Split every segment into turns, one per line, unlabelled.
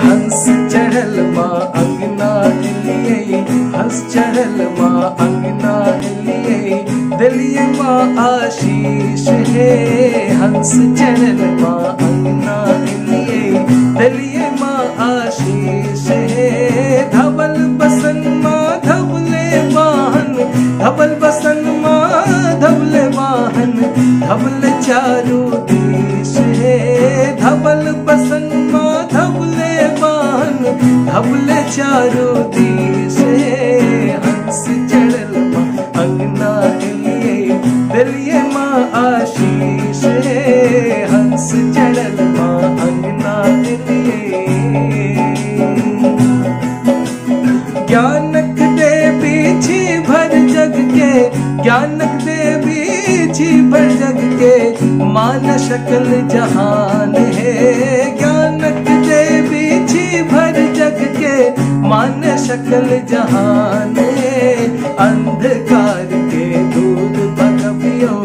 हंस चढ़ल माँ अंगना लिए, हंस चढ़ल माँ अंगना लिए, दिलिए माँ आशीष है। हंस चढ़ल माँ अंगना लिए, दिलिए माँ आशीष है। धवल बसन माँ धवले वाहन, धवल बसन माँ धवले वाहन, धवल चारू देश है। धवल बसन माँ धवले वाहन, धवल चारू देश है। हंस चढ़ल माँ अंगना लिए, दिलिए माँ आशीष है। हंस चढ़ल माँ अंगना लिए। ज्ञानक देवी छी भर जग के, ज्ञानक देवी छी भर जग के, मान शकल जहान है। ज्ञानक देवी छी भर जग के, मान शकल जहान है। अंधकार के दूर भगवियो,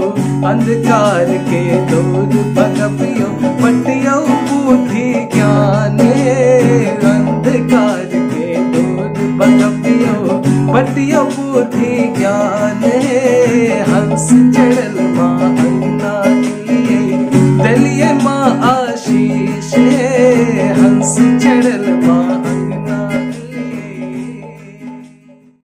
अंधकार के दूर भगवियो, पटियो बुद्धि ज्ञान है। अंधकार के दूर भगवियो, पटियो बुद्धि